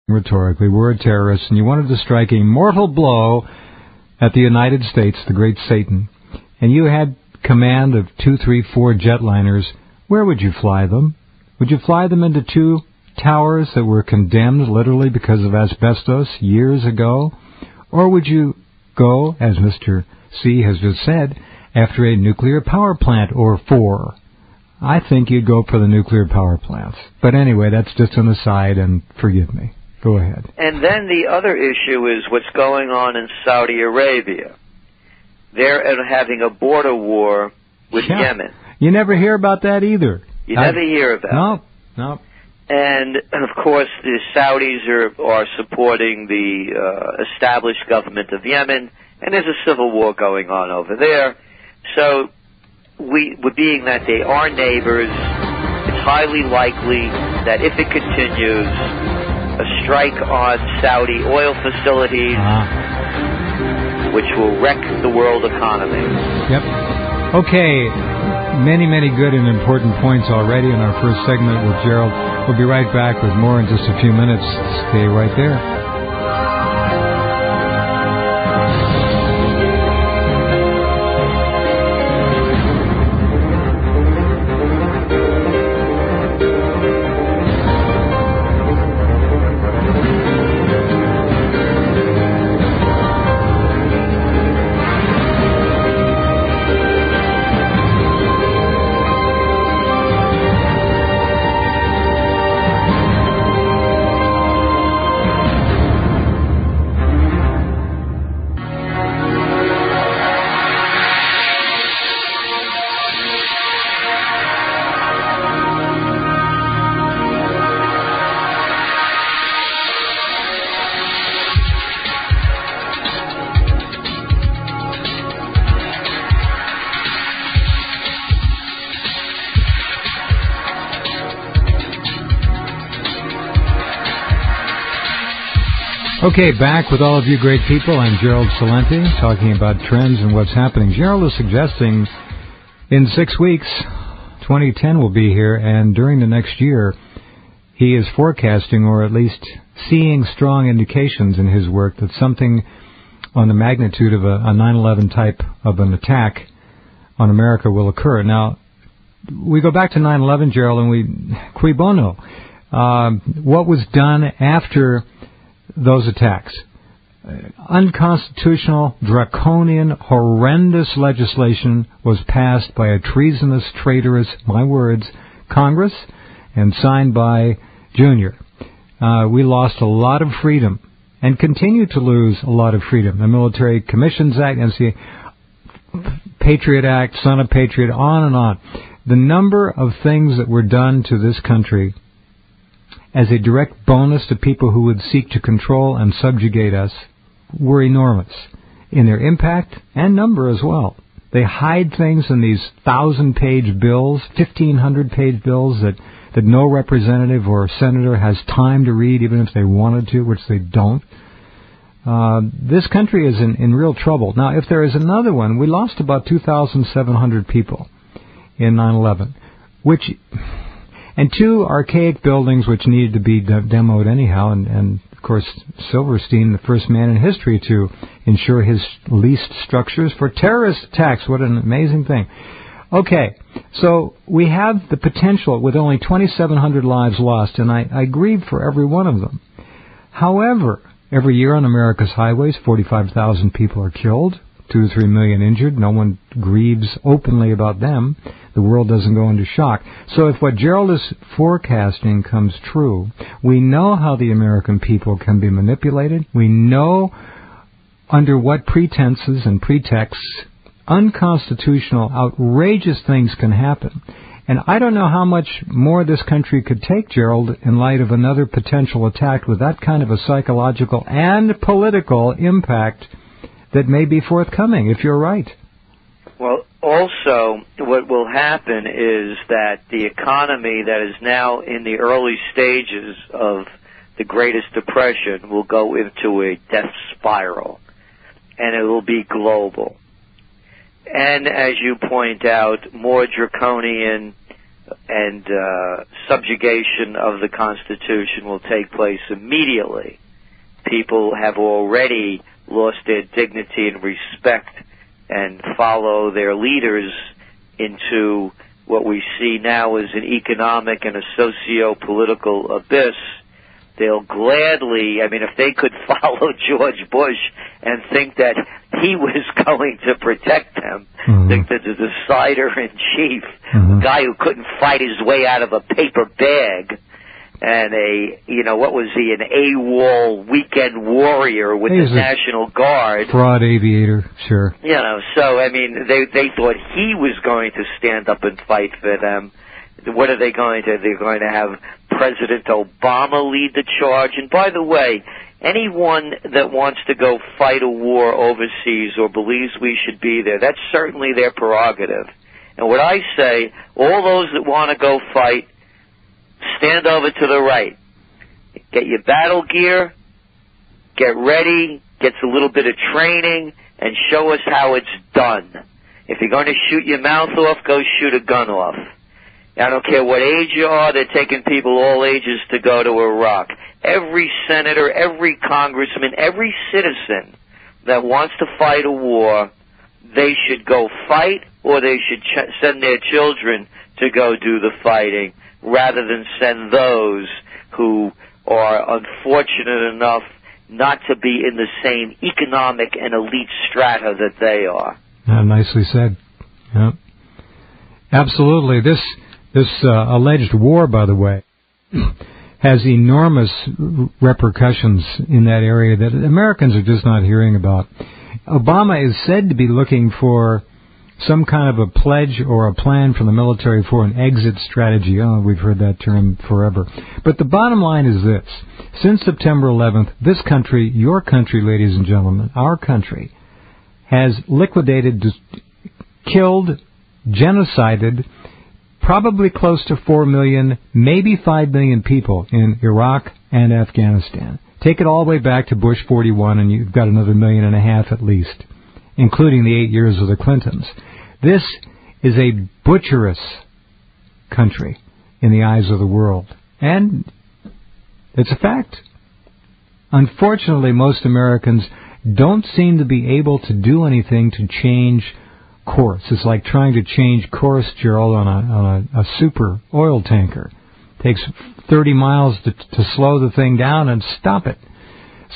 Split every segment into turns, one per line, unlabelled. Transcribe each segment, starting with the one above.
rhetorically, were a terrorist, and you wanted to strike a mortal blow at the United States, the great Satan, and you had command of 2, 3, 4 jetliners, where would you fly them? Would you fly them into 2 towers that were condemned literally because of asbestos years ago? Or would you go, as Mr. C has just said, after a nuclear power plant or 4? I think you'd go for the nuclear power plants. But anyway, that's just an aside, and forgive me. Go ahead.
And then the other issue is what's going on in Saudi Arabia. They're having a border war with Yemen.
You never hear about that either.
You never hear about it.
No.
And, of course, the Saudis are supporting the established government of Yemen, and there's a civil war going on over there. So, being that they are neighbors, it's highly likely that if it continues, a strike on Saudi oil facilities, which will wreck the world economy.
Yep. Okay. Many, many good and important points already in our first segment with Gerald. We'll be right back with more in just a few minutes. Stay right there. Okay, back with all of you great people. I'm Gerald Celente, talking about trends and what's happening. Gerald is suggesting in 6 weeks, 2010 will be here, and during the next year, he is forecasting, or at least seeing strong indications in his work, that something on the magnitude of a 9/11 type of an attack on America will occur. Now, we go back to 9/11, Gerald, and cui bono? What was done after those attacks? Unconstitutional, draconian, horrendous legislation was passed by a treasonous, traitorous, my words, Congress, and signed by Junior. We lost a lot of freedom and continue to lose a lot of freedom. The Military Commissions Act, NCA, Patriot Act, Son of Patriot, on and on. The number of things that were done to this country as a direct bonus to people who would seek to control and subjugate us were enormous in their impact and number as well. They hide things in these 1,000-page bills, 1,500-page bills that no representative or senator has time to read, even if they wanted to, which they don't. This country is in real trouble. Now, if there is another one, we lost about 2,700 people in 9/11, and 2 archaic buildings which needed to be demoed anyhow, and of course Silverstein, the first man in history to ensure his leased structures for terrorist attacks. What an amazing thing. Okay, so we have the potential with only 2,700 lives lost, and I grieve for every one of them. However, every year on America's highways, 45,000 people are killed, 2 to 3 million injured. No one grieves openly about them. The world doesn't go into shock. So if what Gerald is forecasting comes true, we know how the American people can be manipulated. We know under what pretenses and pretexts unconstitutional, outrageous things can happen. And I don't know how much more this country could take, Gerald, in light of another potential attack with that kind of a psychological and political impact that may be forthcoming, if you're right.
Well, also, what will happen is that the economy that is now in the early stages of the Greatest Depression will go into a death spiral, and it will be global. And as you point out, more draconian and subjugation of the Constitution will take place immediately. People have already lost their dignity and respect and follow their leaders into what we see now as an economic and a socio-political abyss. They'll gladly, I mean, if they could follow George Bush and think that he was going to protect them, the decider-in-chief, the guy who couldn't fight his way out of a paper bag, and what was he, an AWOL weekend warrior with the National Guard.
Fraud aviator, sure.
So, I mean, they thought he was going to stand up and fight for them. What are they going to? They're going to have President Obama lead the charge. And by the way, anyone that wants to go fight a war overseas or believes we should be there, that's certainly their prerogative. And what I say, all those that want to go fight, stand over to the right. Get your battle gear, get ready, get a little bit of training, and show us how it's done. If you're going to shoot your mouth off, go shoot a gun off. I don't care what age you are, they're taking people all ages to go to Iraq. Every senator, every congressman, every citizen that wants to fight a war, they should go fight, or they should send their children to go do the fighting, rather than send those who are unfortunate enough not to be in the same economic and elite strata that they are.
Nicely said. Yeah. Absolutely. This alleged war, by the way, has enormous repercussions in that area that Americans are just not hearing about. Obama is said to be looking for some kind of a pledge or a plan from the military for an exit strategy. Oh, we've heard that term forever. But the bottom line is this. Since September 11th, this country, your country, ladies and gentlemen, our country, has liquidated, killed, genocided probably close to 4 million, maybe 5 million people in Iraq and Afghanistan. Take it all the way back to Bush 41, and you've got another 1.5 million at least, including the 8 years of the Clintons. This is a butcherous country in the eyes of the world. And it's a fact. Unfortunately, most Americans don't seem to be able to do anything to change course. It's like trying to change course, Gerald, on a super oil tanker. It takes 30 miles to slow the thing down and stop it.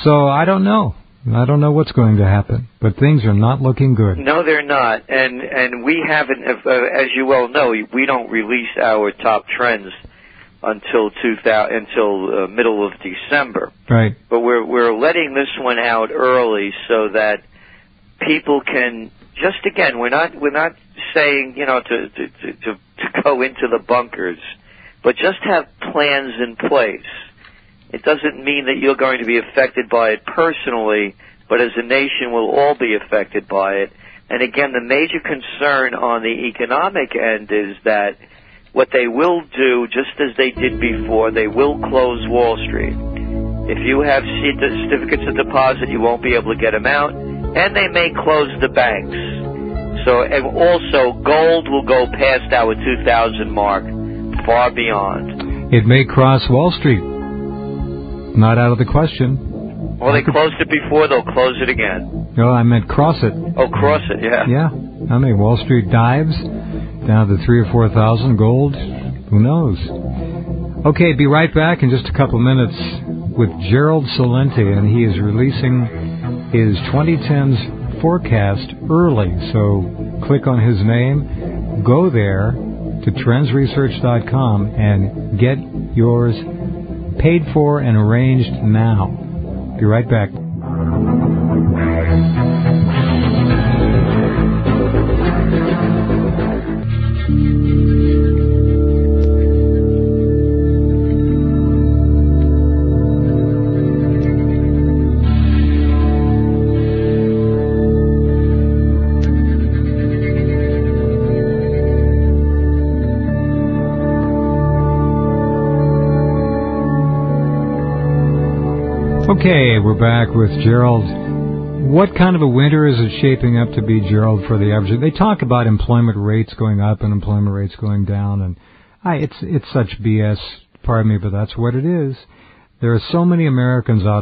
So I don't know. I don't know what's going to happen, but things are not looking good.
No, they're not. And we haven't, as you well know, we don't release our top trends until middle of December.
Right.
But we're letting this one out early so that people can just, again, we're not saying, to go into the bunkers, but just have plans in place. It doesn't mean that you're going to be affected by it personally, but as a nation we'll all be affected by it. And again, the major concern on the economic end is that what they will do, just as they did before, they will close Wall Street. If you have certificates of deposit, you won't be able to get them out, and they may close the banks. So, and also, gold will go past our 2000 mark, far beyond.
It may cross Wall Street. Not out of the question.
Well, they closed it before, they'll close it again.
No, I meant cross it.
Oh, cross it, yeah.
Yeah. I mean, Wall Street dives down to 3,000 or 4,000. Gold, who knows? Okay, be right back in just a couple minutes with Gerald Celente, and he is releasing his 2010s forecast early. So click on his name, go there to trendsresearch.com and get yours paid for and arranged now. Be right back. Okay, we're back with Gerald. What kind of a winter is it shaping up to be, Gerald, for the average? They talk about employment rates going up and employment rates going down, and It's such BS, pardon me, but that's what it is. There are so many Americans out